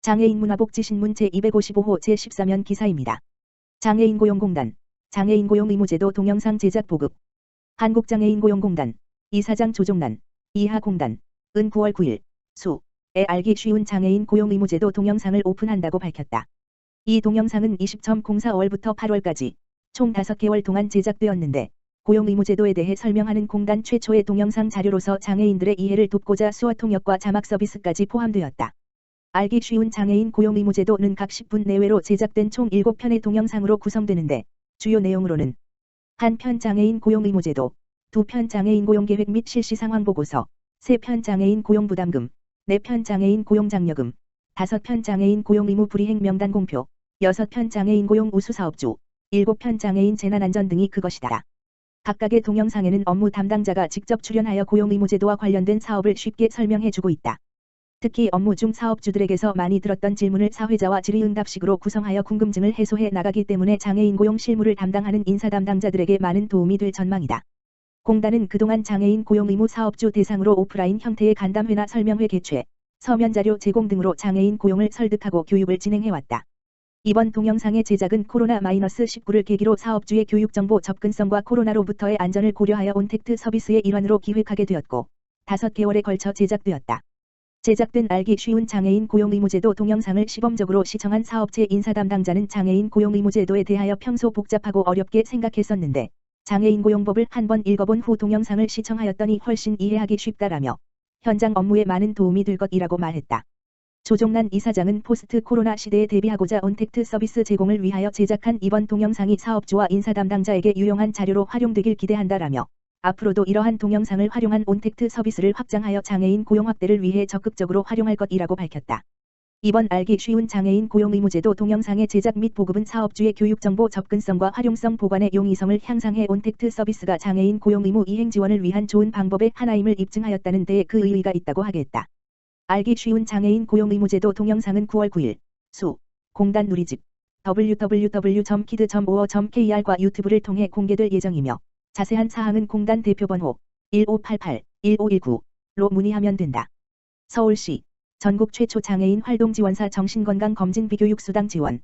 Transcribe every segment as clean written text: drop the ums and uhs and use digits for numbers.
장애인 문화복지신문 제255호 제14면 기사입니다. 장애인 고용공단, 장애인 고용의무제도 동영상 제작 보급. 한국장애인고용공단, 이사장 조종란, 이하공단, 은 9월 9일, 수,에 알기 쉬운 장애인 고용의무제도 동영상을 오픈한다고 밝혔다. 이 동영상은 20.04월부터 8월까지 총 5개월 동안 제작되었는데, 고용의무제도에 대해 설명하는 공단 최초의 동영상 자료로서 장애인들의 이해를 돕고자 수어 통역과 자막 서비스까지 포함되었다. 알기 쉬운 장애인 고용의무제도는 각 10분 내외로 제작된 총 7편의 동영상으로 구성되는데, 주요 내용으로는 1편 장애인 고용의무제도, 2편 장애인 고용계획 및 실시 상황 보고서, 3편 장애인 고용부담금, 4편 장애인 고용장려금, 5편 장애인 고용의무 불이행 명단 공표, 6편 장애인 고용 우수사업주, 7편 장애인 재난안전 등이 그것이다. 각각의 동영상에는 업무 담당자가 직접 출연하여 고용의무제도와 관련된 사업을 쉽게 설명해주고 있다. 특히 업무 중 사업주들에게서 많이 들었던 질문을 사회자와 질의응답식으로 구성하여 궁금증을 해소해 나가기 때문에 장애인 고용 실무를 담당하는 인사 담당자들에게 많은 도움이 될 전망이다. 공단은 그동안 장애인 고용의무 사업주 대상으로 오프라인 형태의 간담회나 설명회 개최, 서면자료 제공 등으로 장애인 고용을 설득하고 교육을 진행해왔다. 이번 동영상의 제작은 코로나-19를 계기로 사업주의 교육정보 접근성과 코로나로부터의 안전을 고려하여 온택트 서비스의 일환으로 기획하게 되었고, 5개월에 걸쳐 제작되었다. 제작된 알기 쉬운 장애인 고용의무제도 동영상을 시범적으로 시청한 사업체 인사 담당자는 장애인 고용의무제도에 대하여 평소 복잡하고 어렵게 생각했었는데, 장애인 고용법을 한번 읽어본 후 동영상을 시청하였더니 훨씬 이해하기 쉽다라며 현장 업무에 많은 도움이 될 것이라고 말했다. 조종란 이사장은 포스트 코로나 시대에 대비하고자 온택트 서비스 제공을 위하여 제작한 이번 동영상이 사업주와 인사 담당자에게 유용한 자료로 활용되길 기대한다라며 앞으로도 이러한 동영상을 활용한 온택트 서비스를 확장하여 장애인 고용 확대를 위해 적극적으로 활용할 것이라고 밝혔다. 이번 알기 쉬운 장애인 고용의무제도 동영상의 제작 및 보급은 사업주의 교육정보 접근성과 활용성 보관의 용이성을 향상해 온택트 서비스가 장애인 고용의무 이행 지원을 위한 좋은 방법의 하나임을 입증하였다는 데에 그 의의가 있다고 하겠다. 알기 쉬운 장애인 고용의무제도 동영상은 9월 9일, 수, 공단 누리집, www.kid.or.kr과 유튜브를 통해 공개될 예정이며, 자세한 사항은 공단 대표번호 1588-1519로 문의하면 된다. 서울시 전국 최초 장애인 활동지원사 정신건강검진 비교육수당 지원.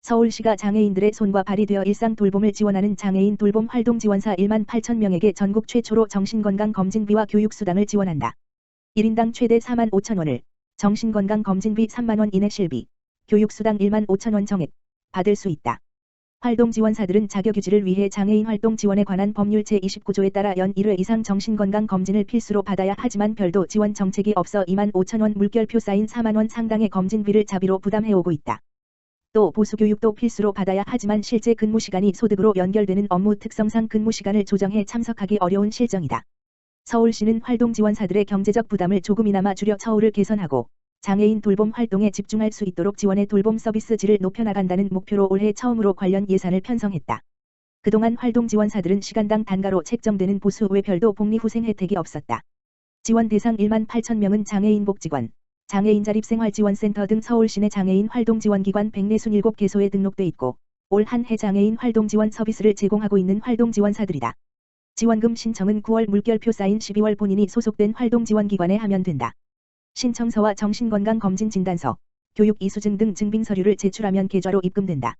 서울시가 장애인들의 손과 발이 되어 일상 돌봄을 지원하는 장애인 돌봄 활동지원사 1만 8천 명에게 전국 최초로 정신건강검진비와 교육수당을 지원한다. 1인당 최대 4만 5천 원을, 정신건강검진비 3만 원 이내 실비, 교육수당 1만 5천 원 정액 받을 수 있다. 활동지원사들은 자격유지를 위해 장애인 활동 지원에 관한 법률 제29조에 따라 연 1회 이상 정신건강검진을 필수로 받아야 하지만 별도 지원 정책이 없어 2만 5천 원 물결표 쌓인 4만 원 상당의 검진비를 자비로 부담해오고 있다. 또 보수교육도 필수로 받아야 하지만 실제 근무시간이 소득으로 연결되는 업무 특성상 근무시간을 조정해 참석하기 어려운 실정이다. 서울시는 활동지원사들의 경제적 부담을 조금이나마 줄여 처우를 개선하고 장애인 돌봄 활동에 집중할 수 있도록 지원의 돌봄 서비스 질을 높여나간다는 목표로 올해 처음으로 관련 예산을 편성했다. 그동안 활동지원사들은 시간당 단가로 책정되는 보수 외 별도 복리후생 혜택이 없었다. 지원 대상 1만 8천 명은 장애인 복지관, 장애인 자립생활지원센터 등 서울시 내 장애인 활동지원기관 147개소에 등록돼 있고, 올 한 해 장애인 활동지원 서비스를 제공하고 있는 활동지원사들이다. 지원금 신청은 9월 물결표 쌓인 12월 본인이 소속된 활동지원기관에 하면 된다. 신청서와 정신건강검진 진단서, 교육 이수증 등 증빙서류를 제출하면 계좌로 입금된다.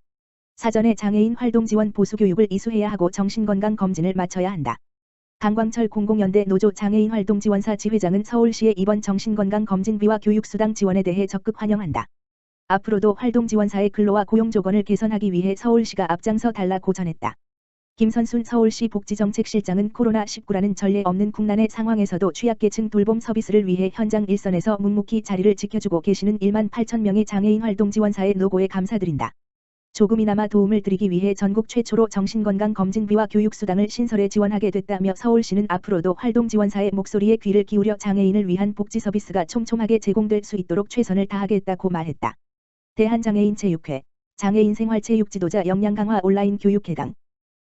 사전에 장애인 활동지원 보수교육을 이수해야 하고 정신건강검진을 마쳐야 한다. 강광철 공공연대 노조 장애인 활동지원사 지회장은 서울시의 이번 정신건강검진비와 교육수당 지원에 대해 적극 환영한다. 앞으로도 활동지원사의 근로와 고용조건을 개선하기 위해 서울시가 앞장서 달라고 전했다. 김선순 서울시 복지정책실장은 코로나19라는 전례 없는 국난의 상황에서도 취약계층 돌봄 서비스를 위해 현장 일선에서 묵묵히 자리를 지켜주고 계시는 1만 8천 명의 장애인 활동지원사의 노고에 감사드린다. 조금이나마 도움을 드리기 위해 전국 최초로 정신건강검진비와 교육수당을 신설해 지원하게 됐다며 서울시는 앞으로도 활동지원사의 목소리에 귀를 기울여 장애인을 위한 복지 서비스가 촘촘하게 제공될 수 있도록 최선을 다하겠다고 말했다. 대한장애인체육회, 장애인 생활체육지도자 역량 강화 온라인 교육회당.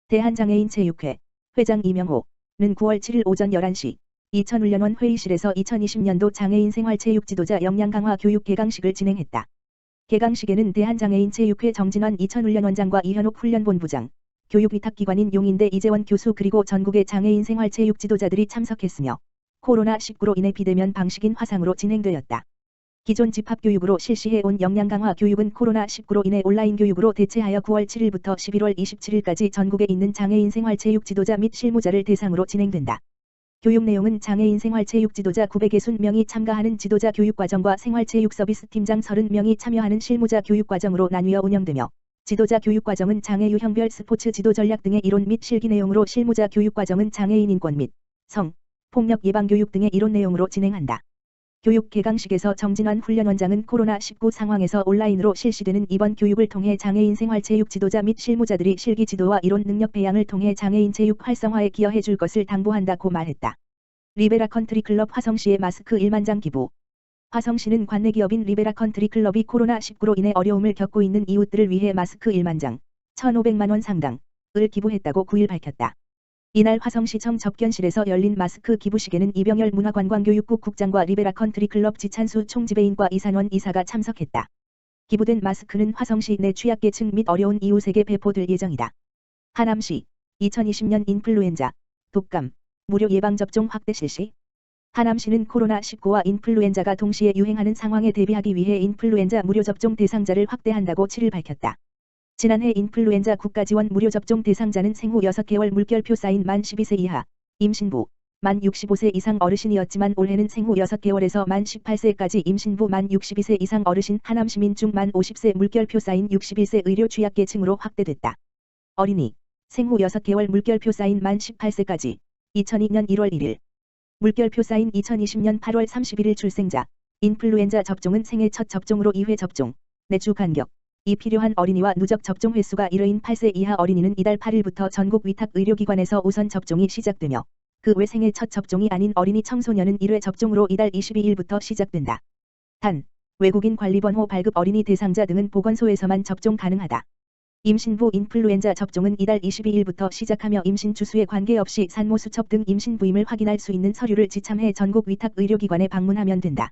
대한장애인체육회, 회장 이명호는 9월 7일 오전 11시, 2001년원 회의실에서 2020년도 장애인 생활체육지도자 역량 강화 교육 개강식을 진행했다. 개강식에는 대한장애인체육회 정진환 2001년 원장과 이현옥 훈련본부장, 교육위탁기관인 용인대 이재원 교수 그리고 전국의 장애인 생활체육 지도자들이 참석했으며 코로나19로 인해 비대면 방식인 화상으로 진행되었다. 기존 집합교육으로 실시해온 역량 강화 교육은 코로나19로 인해 온라인 교육으로 대체하여 9월 7일부터 11월 27일까지 전국에 있는 장애인 생활체육 지도자 및 실무자를 대상으로 진행된다. 교육 내용은 장애인 생활체육 지도자 960명이 참가하는 지도자 교육과정과 생활체육 서비스 팀장 30명이 참여하는 실무자 교육과정으로 나뉘어 운영되며, 지도자 교육과정은 장애 유형별 스포츠 지도 전략 등의 이론 및 실기 내용으로 실무자 교육과정은 장애인 인권 및 성, 폭력 예방 교육 등의 이론 내용으로 진행한다. 교육 개강식에서 정진환 훈련원장은 코로나19 상황에서 온라인으로 실시되는 이번 교육을 통해 장애인 생활체육 지도자 및 실무자들이 실기 지도와 이론 능력 배양을 통해 장애인 체육 활성화에 기여해 줄 것을 당부한다고 말했다. 리베라 컨트리 클럽 화성시의 마스크 1만 장 기부. 화성시는 관내 기업인 리베라 컨트리 클럽이 코로나19로 인해 어려움을 겪고 있는 이웃들을 위해 마스크 1만 장, 1,500만 원 상당을 기부했다고 9일 밝혔다. 이날 화성시청 접견실에서 열린 마스크 기부식에는 이병열 문화관광교육국 국장과 리베라 컨트리 클럽 지찬수 총지배인과 이산원 이사가 참석했다. 기부된 마스크는 화성시 내 취약계층 및 어려운 이웃에게 배포될 예정이다. 하남시 2020년 인플루엔자, 독감, 무료 예방접종 확대 실시. 하남시는 코로나19와 인플루엔자가 동시에 유행하는 상황에 대비하기 위해 인플루엔자 무료 접종 대상자를 확대한다고 7일 밝혔다. 지난해 인플루엔자 국가지원 무료 접종 대상자는 생후 6개월 물결표 쌓인 만 12세 이하, 임신부, 만 65세 이상 어르신이었지만 올해는 생후 6개월에서 만 18세까지 임신부 만 62세 이상 어르신 하남 시민 중 만 50세 물결표 쌓인 61세 의료 취약계층으로 확대됐다. 어린이, 생후 6개월 물결표 쌓인 만 18세까지, 2002년 1월 1일, 물결표 쌓인 2020년 8월 31일 출생자, 인플루엔자 접종은 생애 첫 접종으로 2회 접종, 4주 간격. 이 필요한 어린이와 누적 접종 횟수가 1회인 8세 이하 어린이는 이달 8일부터 전국 위탁 의료기관에서 우선 접종이 시작되며, 그 외 생애 첫 접종이 아닌 어린이 청소년은 1회 접종으로 이달 22일부터 시작된다. 단, 외국인 관리번호 발급 어린이 대상자 등은 보건소에서만 접종 가능하다. 임신부 인플루엔자 접종은 이달 22일부터 시작하며 임신 주수에 관계없이 산모 수첩 등 임신 부임을 확인할 수 있는 서류를 지참해 전국 위탁 의료기관에 방문하면 된다.